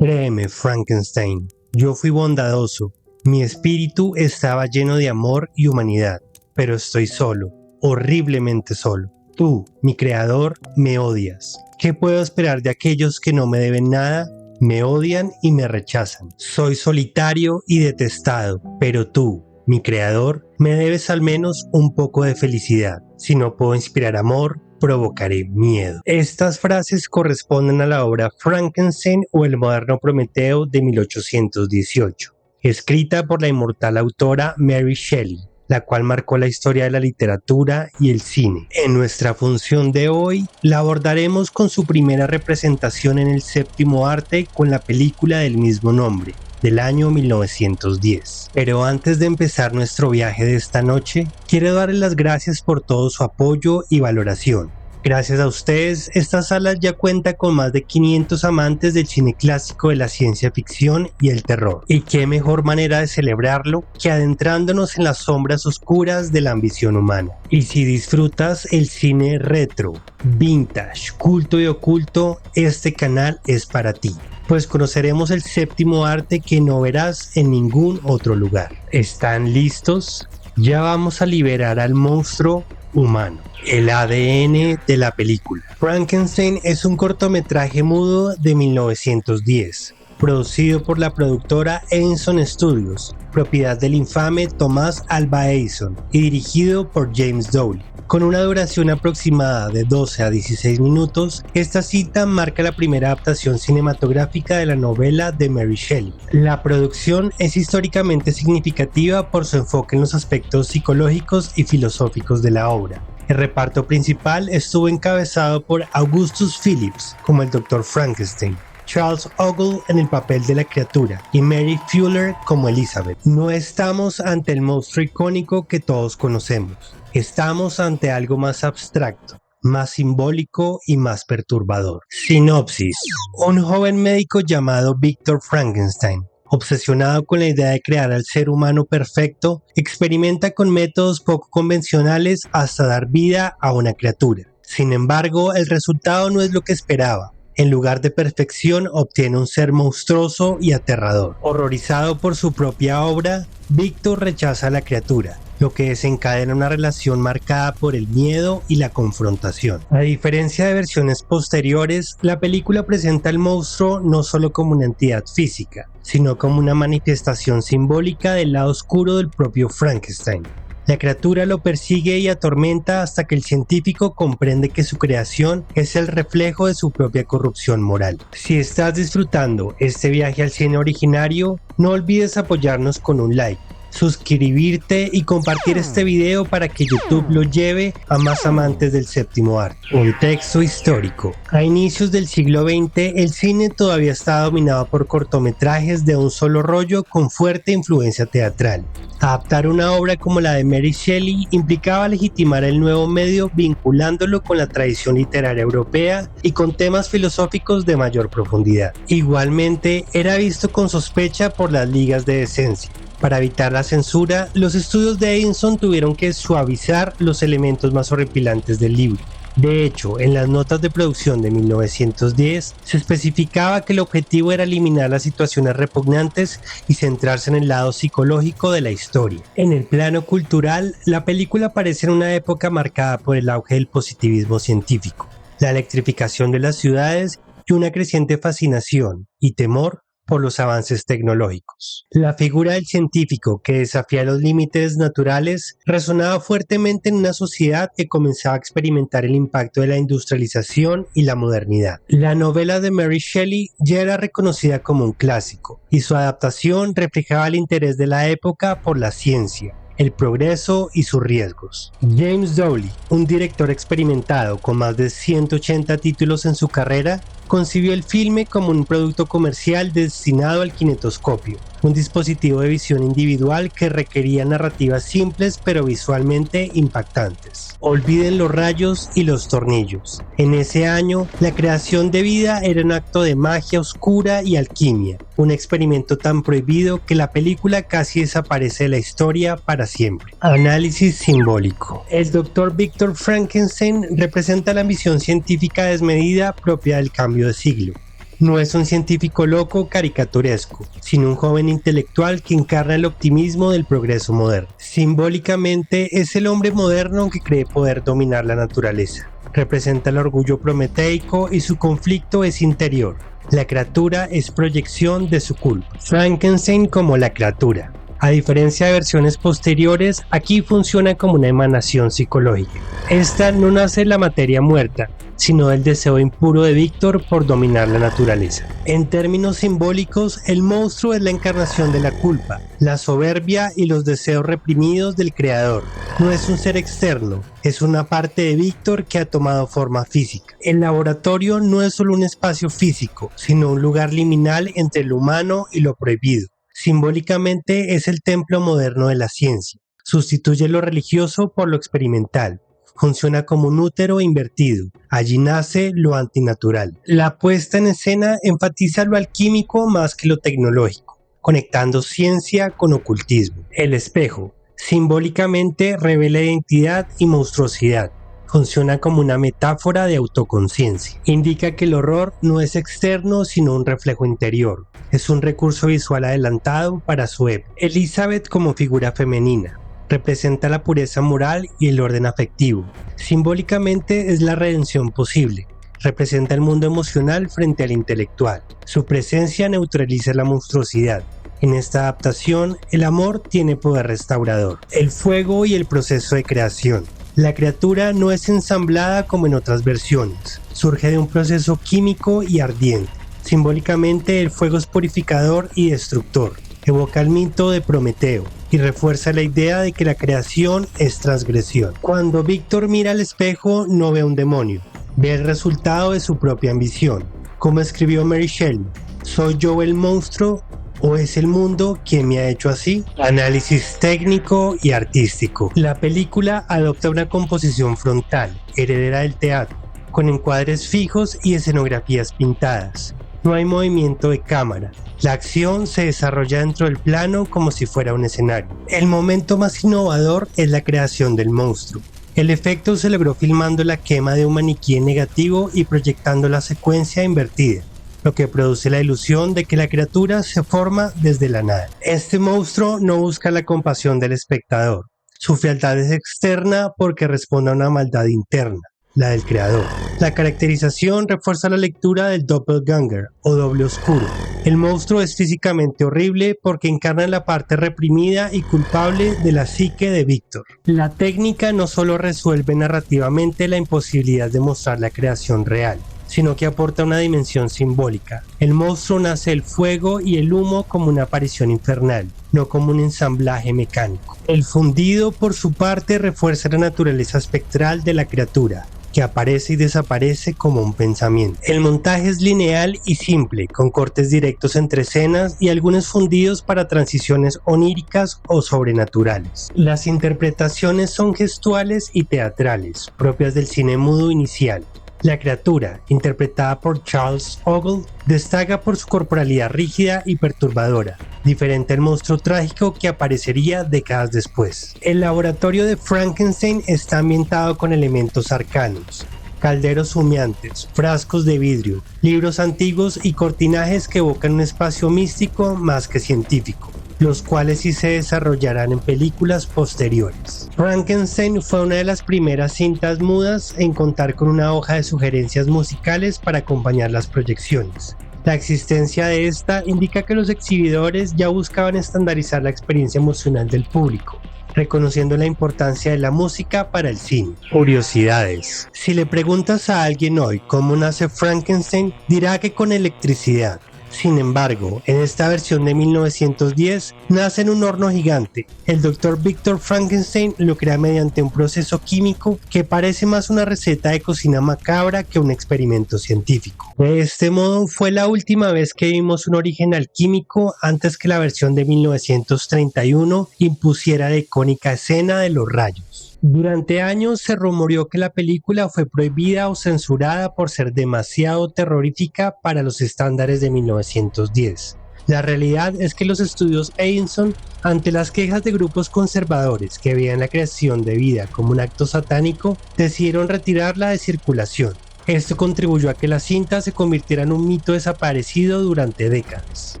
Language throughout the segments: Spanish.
Créeme, Frankenstein, yo fui bondadoso. Mi espíritu estaba lleno de amor y humanidad, pero estoy solo, horriblemente solo. Tú, mi creador, me odias. ¿Qué puedo esperar de aquellos que no me deben nada? Me odian y me rechazan. Soy solitario y detestado, pero tú, mi creador, me debes al menos un poco de felicidad. Si no puedo inspirar amor, provocaré miedo. Estas frases corresponden a la obra Frankenstein o el moderno Prometeo de 1818, escrita por la inmortal autora Mary Shelley, la cual marcó la historia de la literatura y el cine. En nuestra función de hoy la abordaremos con su primera representación en el séptimo arte con la película del mismo nombre, del año 1910. Pero antes de empezar nuestro viaje de esta noche, quiero darles las gracias por todo su apoyo y valoración. Gracias a ustedes, esta sala ya cuenta con más de 500 amantes del cine clásico de la ciencia ficción y el terror. Y qué mejor manera de celebrarlo que adentrándonos en las sombras oscuras de la ambición humana. Y si disfrutas el cine retro, vintage, culto y oculto, este canal es para ti, pues conoceremos el séptimo arte que no verás en ningún otro lugar. ¿Están listos? Ya vamos a liberar al monstruo humano, el ADN de la película. Frankenstein es un cortometraje mudo de 1910, producido por la productora Edison Studios, propiedad del infame Thomas Alva Edison, y dirigido por James Dowling. Con una duración aproximada de 12 a 16 minutos, esta cinta marca la primera adaptación cinematográfica de la novela de Mary Shelley. La producción es históricamente significativa por su enfoque en los aspectos psicológicos y filosóficos de la obra. El reparto principal estuvo encabezado por Augustus Phillips como el Dr. Frankenstein, Charles Ogle en el papel de la criatura y Mary Fuller como Elizabeth. No estamos ante el monstruo icónico que todos conocemos. Estamos ante algo más abstracto, más simbólico y más perturbador. Sinopsis: un joven médico llamado Victor Frankenstein, obsesionado con la idea de crear al ser humano perfecto, experimenta con métodos poco convencionales hasta dar vida a una criatura. Sin embargo, el resultado no es lo que esperaba. En lugar de perfección, obtiene un ser monstruoso y aterrador. Horrorizado por su propia obra, Victor rechaza a la criatura, lo que desencadena una relación marcada por el miedo y la confrontación. A diferencia de versiones posteriores, la película presenta al monstruo no solo como una entidad física, sino como una manifestación simbólica del lado oscuro del propio Frankenstein. La criatura lo persigue y atormenta hasta que el científico comprende que su creación es el reflejo de su propia corrupción moral. Si estás disfrutando este viaje al cine originario, no olvides apoyarnos con un like, suscribirte y compartir este video para que YouTube lo lleve a más amantes del séptimo arte. Contexto histórico. A inicios del siglo XX, el cine todavía estaba dominado por cortometrajes de un solo rollo con fuerte influencia teatral. Adaptar una obra como la de Mary Shelley implicaba legitimar el nuevo medio vinculándolo con la tradición literaria europea y con temas filosóficos de mayor profundidad. Igualmente, era visto con sospecha por las ligas de decencia. Para evitar la censura, los estudios de Edison tuvieron que suavizar los elementos más horripilantes del libro. De hecho, en las notas de producción de 1910 se especificaba que el objetivo era eliminar las situaciones repugnantes y centrarse en el lado psicológico de la historia. En el plano cultural, la película aparece en una época marcada por el auge del positivismo científico, la electrificación de las ciudades y una creciente fascinación y temor por los avances tecnológicos. La figura del científico que desafía los límites naturales resonaba fuertemente en una sociedad que comenzaba a experimentar el impacto de la industrialización y la modernidad. La novela de Mary Shelley ya era reconocida como un clásico, y su adaptación reflejaba el interés de la época por la ciencia, el progreso y sus riesgos. James Dowling, un director experimentado con más de 180 títulos en su carrera, concibió el filme como un producto comercial destinado al kinetoscopio, un dispositivo de visión individual que requería narrativas simples pero visualmente impactantes. Olviden los rayos y los tornillos. En ese año, la creación de vida era un acto de magia oscura y alquimia, un experimento tan prohibido que la película casi desaparece de la historia para siempre. Análisis simbólico. El Dr. Victor Frankenstein representa la ambición científica desmedida propia del cambio de siglo. No es un científico loco caricaturesco, sino un joven intelectual que encarna el optimismo del progreso moderno. Simbólicamente es el hombre moderno que cree poder dominar la naturaleza. Representa el orgullo prometeico y su conflicto es interior. La criatura es proyección de su culpa. Frankenstein como la criatura. A diferencia de versiones posteriores, aquí funciona como una emanación psicológica. Esta no nace de la materia muerta, sino del deseo impuro de Víctor por dominar la naturaleza. En términos simbólicos, el monstruo es la encarnación de la culpa, la soberbia y los deseos reprimidos del creador. No es un ser externo, es una parte de Víctor que ha tomado forma física. El laboratorio no es solo un espacio físico, sino un lugar liminal entre lo humano y lo prohibido. Simbólicamente es el templo moderno de la ciencia. Sustituye lo religioso por lo experimental. Funciona como un útero invertido. Allí nace lo antinatural. La puesta en escena enfatiza lo alquímico más que lo tecnológico, conectando ciencia con ocultismo. El espejo, simbólicamente, revela identidad y monstruosidad. Funciona como una metáfora de autoconciencia. Indica que el horror no es externo, sino un reflejo interior. Es un recurso visual adelantado para su época. Elizabeth como figura femenina. Representa la pureza moral y el orden afectivo. Simbólicamente es la redención posible. Representa el mundo emocional frente al intelectual. Su presencia neutraliza la monstruosidad. En esta adaptación, el amor tiene poder restaurador. El fuego y el proceso de creación. La criatura no es ensamblada como en otras versiones. Surge de un proceso químico y ardiente. Simbólicamente, el fuego es purificador y destructor. Evoca el mito de Prometeo y refuerza la idea de que la creación es transgresión. Cuando Víctor mira al espejo, no ve un demonio, ve el resultado de su propia ambición. Como escribió Mary Shelley, ¿soy yo el monstruo o es el mundo quien me ha hecho así? Análisis técnico y artístico. La película adopta una composición frontal, heredera del teatro, con encuadres fijos y escenografías pintadas. No hay movimiento de cámara. La acción se desarrolla dentro del plano como si fuera un escenario. El momento más innovador es la creación del monstruo. El efecto se logró filmando la quema de un maniquí en negativo y proyectando la secuencia invertida, lo que produce la ilusión de que la criatura se forma desde la nada. Este monstruo no busca la compasión del espectador. Su fealdad es externa porque responde a una maldad interna, la del creador. La caracterización refuerza la lectura del doppelganger o doble oscuro. El monstruo es físicamente horrible porque encarna la parte reprimida y culpable de la psique de Víctor. La técnica no solo resuelve narrativamente la imposibilidad de mostrar la creación real, sino que aporta una dimensión simbólica. El monstruo nace del fuego y el humo como una aparición infernal, no como un ensamblaje mecánico. El fundido, por su parte, refuerza la naturaleza espectral de la criatura, que aparece y desaparece como un pensamiento. El montaje es lineal y simple, con cortes directos entre escenas y algunos fundidos para transiciones oníricas o sobrenaturales. Las interpretaciones son gestuales y teatrales, propias del cine mudo inicial. La criatura, interpretada por Charles Ogle, destaca por su corporalidad rígida y perturbadora, diferente al monstruo trágico que aparecería décadas después. El laboratorio de Frankenstein está ambientado con elementos arcanos, calderos humeantes, frascos de vidrio, libros antiguos y cortinajes que evocan un espacio místico más que científico, los cuales sí se desarrollarán en películas posteriores. Frankenstein fue una de las primeras cintas mudas en contar con una hoja de sugerencias musicales para acompañar las proyecciones. La existencia de esta indica que los exhibidores ya buscaban estandarizar la experiencia emocional del público, reconociendo la importancia de la música para el cine. Curiosidades. Si le preguntas a alguien hoy cómo nace Frankenstein, dirá que con electricidad. Sin embargo, en esta versión de 1910, nace en un horno gigante. El Dr. Victor Frankenstein lo crea mediante un proceso químico que parece más una receta de cocina macabra que un experimento científico. De este modo, fue la última vez que vimos un origen alquímico antes que la versión de 1931 impusiera la icónica escena de los rayos. Durante años se rumoreó que la película fue prohibida o censurada por ser demasiado terrorífica para los estándares de 1910. La realidad es que los estudios Edison, ante las quejas de grupos conservadores que veían la creación de vida como un acto satánico, decidieron retirarla de circulación. Esto contribuyó a que la cinta se convirtiera en un mito desaparecido durante décadas.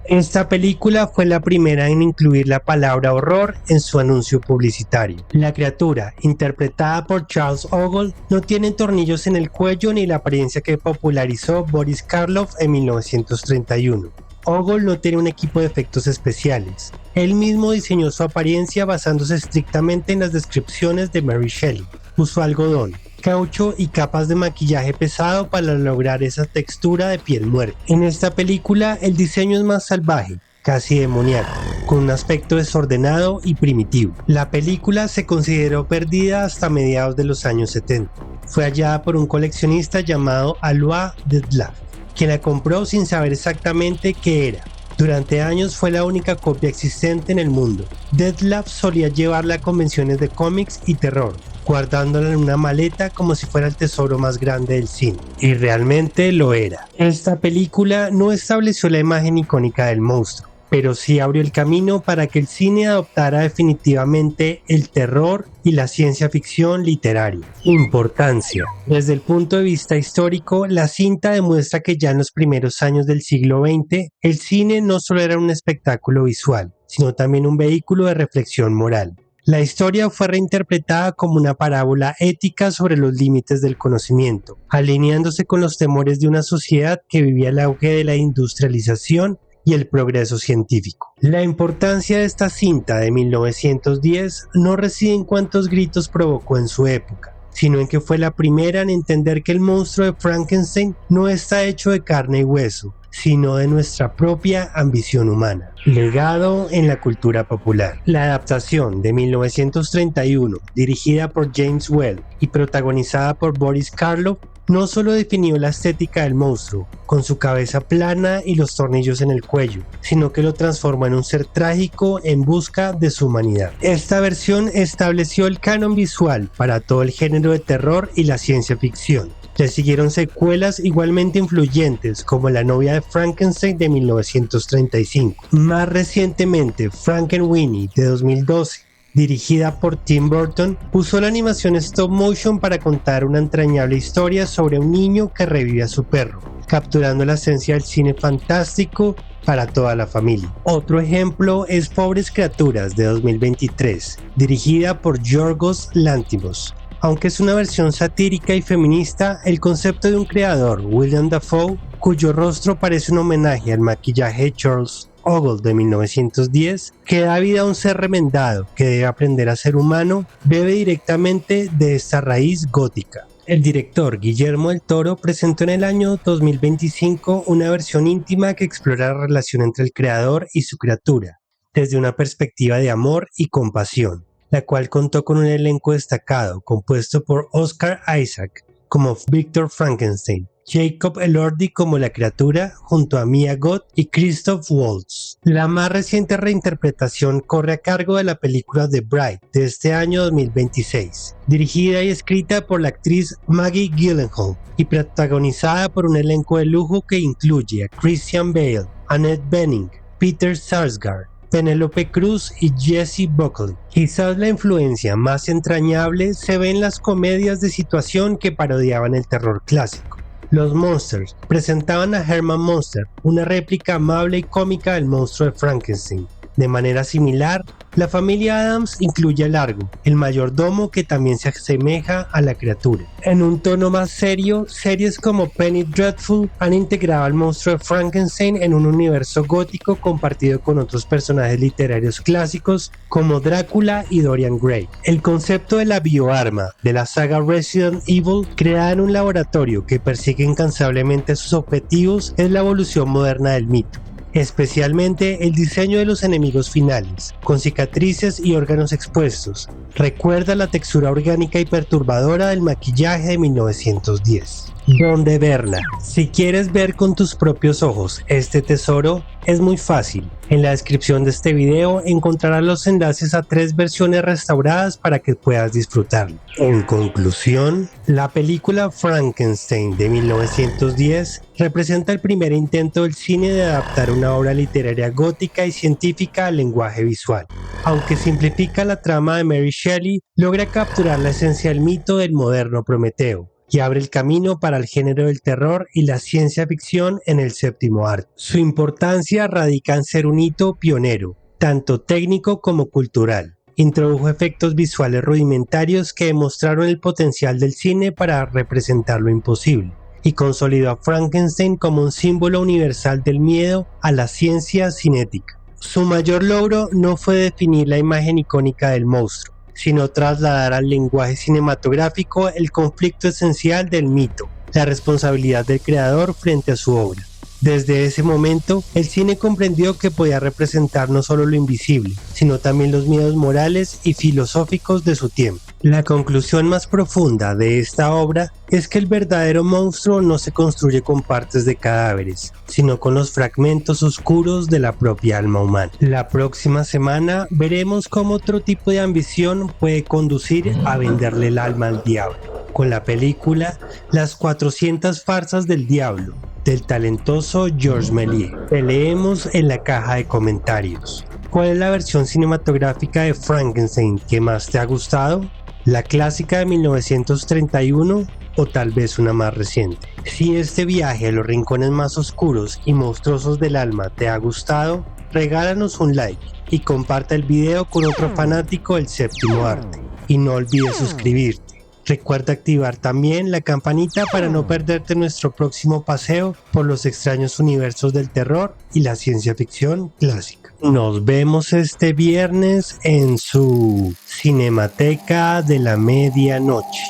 Esta película fue la primera en incluir la palabra horror en su anuncio publicitario. La criatura, interpretada por Charles Ogle, no tiene tornillos en el cuello ni la apariencia que popularizó Boris Karloff en 1931. Ogle no tiene un equipo de efectos especiales. Él mismo diseñó su apariencia basándose estrictamente en las descripciones de Mary Shelley. Usó algodón, caucho y capas de maquillaje pesado para lograr esa textura de piel muerta. En esta película el diseño es más salvaje, casi demoníaco, con un aspecto desordenado y primitivo. La película se consideró perdida hasta mediados de los años 70. Fue hallada por un coleccionista llamado Alois Detlef, quien la compró sin saber exactamente qué era. Durante años fue la única copia existente en el mundo. Detlef solía llevarla a convenciones de cómics y terror, guardándola en una maleta como si fuera el tesoro más grande del cine. Y realmente lo era. Esta película no estableció la imagen icónica del monstruo, pero sí abrió el camino para que el cine adoptara definitivamente el terror y la ciencia ficción literaria. Importancia. Desde el punto de vista histórico, la cinta demuestra que ya en los primeros años del siglo XX, el cine no solo era un espectáculo visual, sino también un vehículo de reflexión moral. La historia fue reinterpretada como una parábola ética sobre los límites del conocimiento, alineándose con los temores de una sociedad que vivía el auge de la industrialización y el progreso científico. La importancia de esta cinta de 1910 no reside en cuántos gritos provocó en su época, sino en que fue la primera en entender que el monstruo de Frankenstein no está hecho de carne y hueso, sino de nuestra propia ambición humana. Legado en la cultura popular. La adaptación de 1931, dirigida por James Whale y protagonizada por Boris Karloff, no solo definió la estética del monstruo, con su cabeza plana y los tornillos en el cuello, sino que lo transformó en un ser trágico en busca de su humanidad. Esta versión estableció el canon visual para todo el género de terror y la ciencia ficción. Le siguieron secuelas igualmente influyentes como La novia de Frankenstein de 1935. Más recientemente, Frankenweenie de 2012. Dirigida por Tim Burton, usó la animación stop motion para contar una entrañable historia sobre un niño que revive a su perro, capturando la esencia del cine fantástico para toda la familia. Otro ejemplo es Pobres criaturas de 2023, dirigida por Yorgos Lanthimos. Aunque es una versión satírica y feminista, el concepto de un creador, William Dafoe, cuyo rostro parece un homenaje al maquillaje de Charles Ogle de 1910, que da vida a un ser remendado que debe aprender a ser humano, bebe directamente de esta raíz gótica. El director Guillermo del Toro presentó en el año 2025 una versión íntima que explora la relación entre el creador y su criatura, desde una perspectiva de amor y compasión, la cual contó con un elenco destacado compuesto por Oscar Isaac como Victor Frankenstein, Jacob Elordi como la criatura junto a Mia Goth y Christoph Waltz. La más reciente reinterpretación corre a cargo de la película The Bride de este año 2026, dirigida y escrita por la actriz Maggie Gyllenhaal y protagonizada por un elenco de lujo que incluye a Christian Bale, Annette Bening, Peter Sarsgaard, Penélope Cruz y Jessie Buckley. Quizás la influencia más entrañable se ve en las comedias de situación que parodiaban el terror clásico. Los Monsters presentaban a Herman Munster, una réplica amable y cómica del monstruo de Frankenstein. De manera similar, la familia Addams incluye a Largo, el mayordomo que también se asemeja a la criatura. En un tono más serio, series como Penny Dreadful han integrado al monstruo de Frankenstein en un universo gótico compartido con otros personajes literarios clásicos como Drácula y Dorian Gray. El concepto de la bioarma de la saga Resident Evil, creada en un laboratorio que persigue incansablemente sus objetivos, es la evolución moderna del mito. Especialmente el diseño de los enemigos finales, con cicatrices y órganos expuestos, recuerda la textura orgánica y perturbadora del maquillaje de 1910. ¿Dónde verla? Si quieres ver con tus propios ojos este tesoro, es muy fácil. En la descripción de este video encontrarás los enlaces a 3 versiones restauradas para que puedas disfrutarlo. En conclusión, la película Frankenstein de 1910 representa el primer intento del cine de adaptar una obra literaria gótica y científica al lenguaje visual. Aunque simplifica la trama de Mary Shelley, logra capturar la esencia del mito del moderno Prometeo, y abre el camino para el género del terror y la ciencia ficción en el séptimo arte. Su importancia radica en ser un hito pionero, tanto técnico como cultural. Introdujo efectos visuales rudimentarios que demostraron el potencial del cine para representar lo imposible, y consolidó a Frankenstein como un símbolo universal del miedo a la ciencia cinética. Su mayor logro no fue definir la imagen icónica del monstruo, sino trasladar al lenguaje cinematográfico el conflicto esencial del mito, la responsabilidad del creador frente a su obra. Desde ese momento, el cine comprendió que podía representar no solo lo invisible, sino también los miedos morales y filosóficos de su tiempo. La conclusión más profunda de esta obra es que el verdadero monstruo no se construye con partes de cadáveres, sino con los fragmentos oscuros de la propia alma humana. La próxima semana veremos cómo otro tipo de ambición puede conducir a venderle el alma al diablo, con la película Las 400 farsas del diablo, del talentoso Georges Méliès. Te leemos en la caja de comentarios. ¿Cuál es la versión cinematográfica de Frankenstein que más te ha gustado? ¿La clásica de 1931 o tal vez una más reciente? Si este viaje a los rincones más oscuros y monstruosos del alma te ha gustado, regálanos un like y comparte el video con otro fanático del séptimo arte. Y no olvides suscribirte. Recuerda activar también la campanita para no perderte nuestro próximo paseo por los extraños universos del terror y la ciencia ficción clásica. Nos vemos este viernes en su Cinemateca de la Medianoche,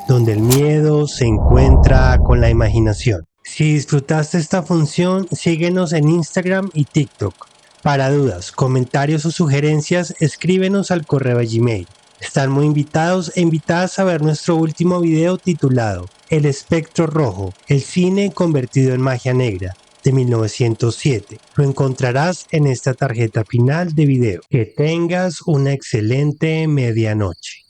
donde el miedo se encuentra con la imaginación. Si disfrutaste esta función, síguenos en Instagram y TikTok. Para dudas, comentarios o sugerencias, escríbenos al correo de Gmail. Están muy invitados e invitadas a ver nuestro último video titulado El espectro rojo, el cine convertido en magia negra, de 1907. Lo encontrarás en esta tarjeta final de video. Que tengas una excelente medianoche.